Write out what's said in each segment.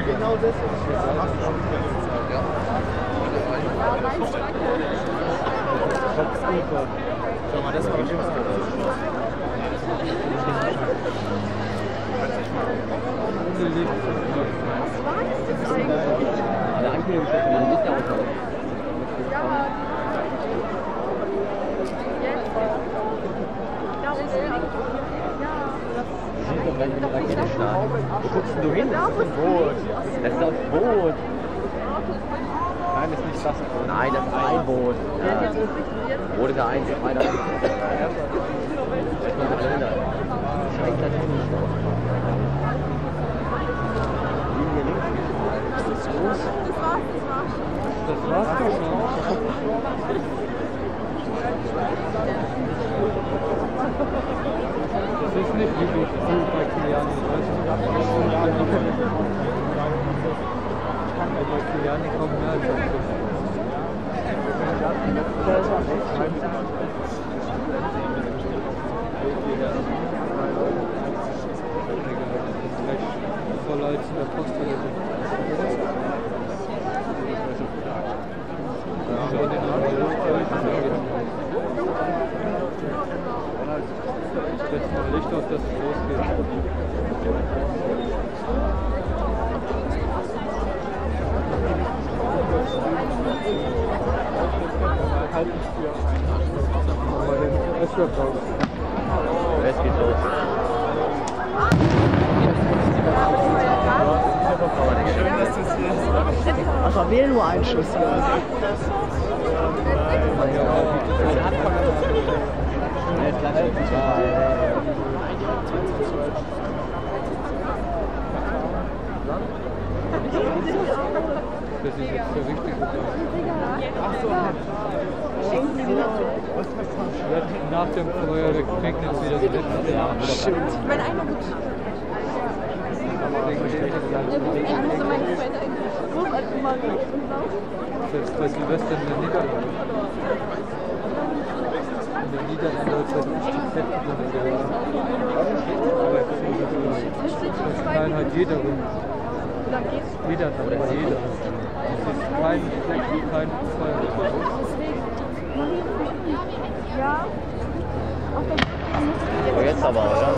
Genau das ist Schau mal, das war schon der Ankündigungsschrift, man sieht ja auch schon. Wo guckst du hin? Das ist ein Boot. Das ist das Boot. Nein, das ist nicht das Boot. Nein, das ist ein Boot. Ja. Boot ist ja eins, zwei davon. Scheint das nicht. Linie links. Das ist groß. Das war's doch schon. Das ist nicht wirklich gut bei Kiliani. Bei Kiliani kommen mehr als das. Voll als in der Post oder so. Ich setze mal Licht auf, dass es losgeht. Aber den Rest wird raus. Der Rest geht los. Schön, dass das hier ist. Ach, da wäre nur ein Schuss hier. Das sieht jetzt so richtig gut aus. Nach dem Feuerwerk regnet es wieder so letztes Jahr. Wenn einer gut Selbst bei Silvester in den Niederlanden. In den Niederlanden wird es richtig fett gehört. Das knallt halt jeder rum. Jeder hat aber jeder. Es ist kein Fleck, kein Feuerwerk. Ja. So, jetzt aber, oder?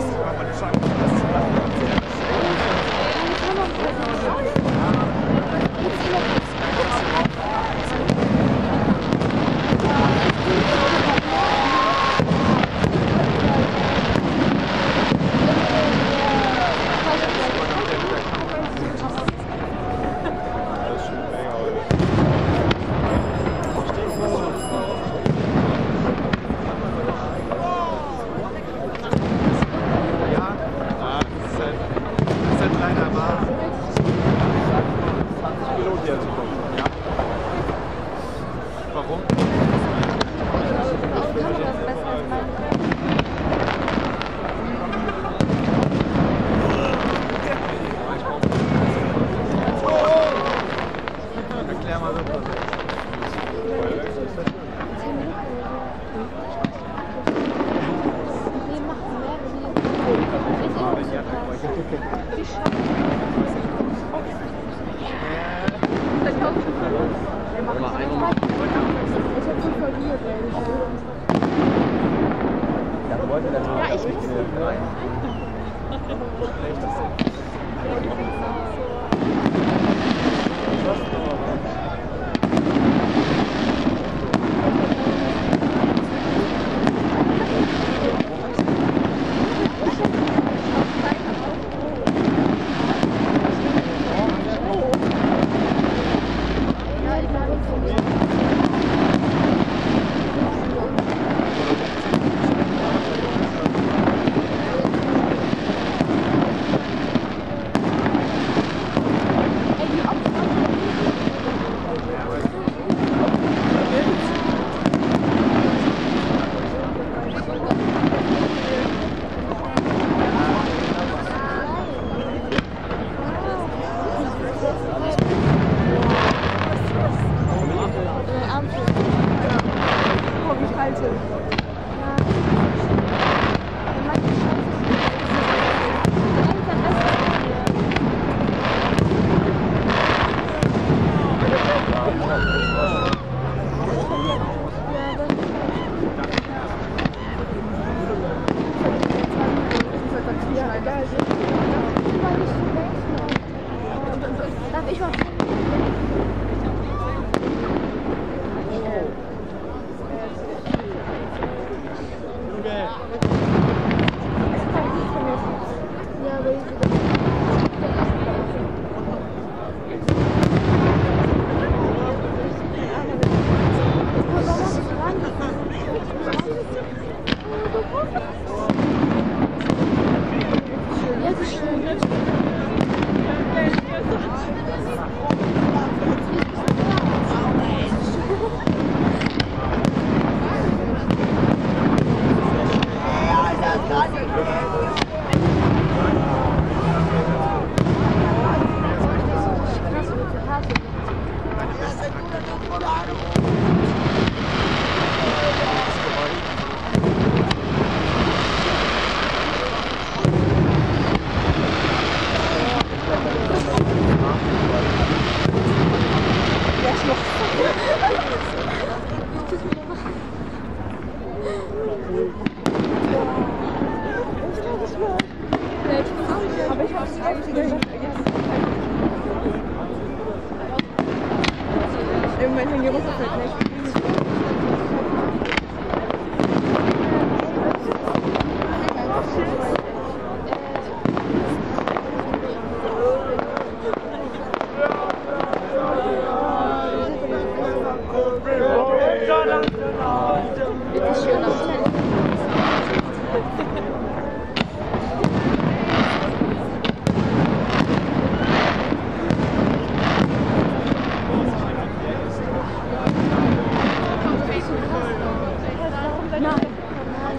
Mein Handy runterfällt nicht.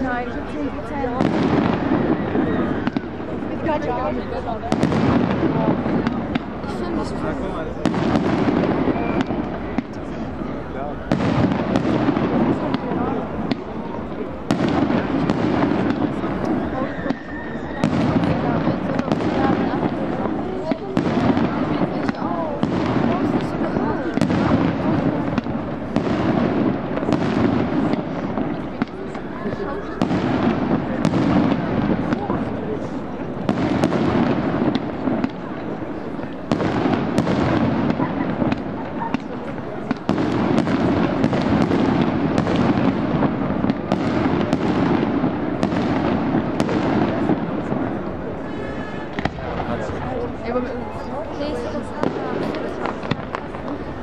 Nein, 10%. Ich finde das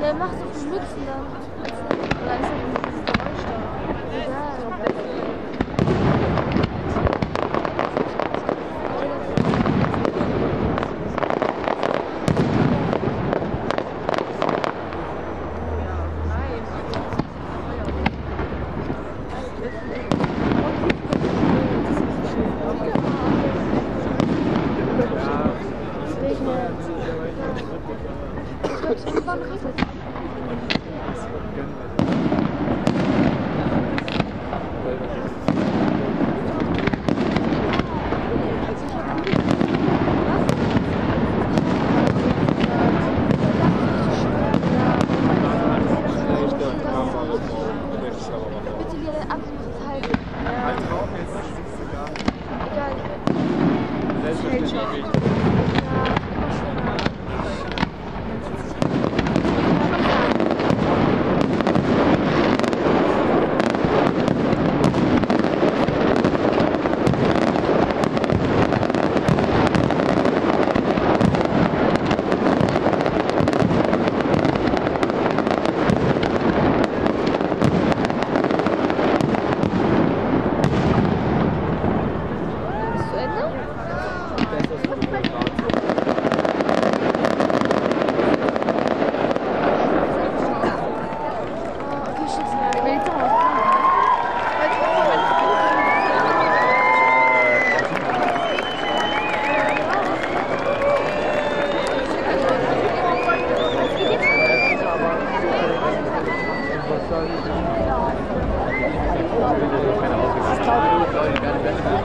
der macht so viel Mützen dann. Oder ist das dieses Geräusch da? Egal.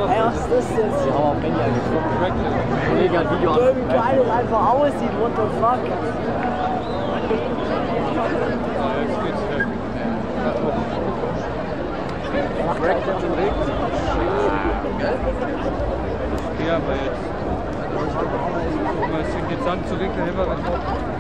Was ist das jetzt? Die haben auf Handy angeguckt. Mega Video. Wie geil das einfach aussieht, what the fuck? Jetzt geht's weg. Ja, aber jetzt. Guck mal, es sind jetzt Sand zurück, da haben wir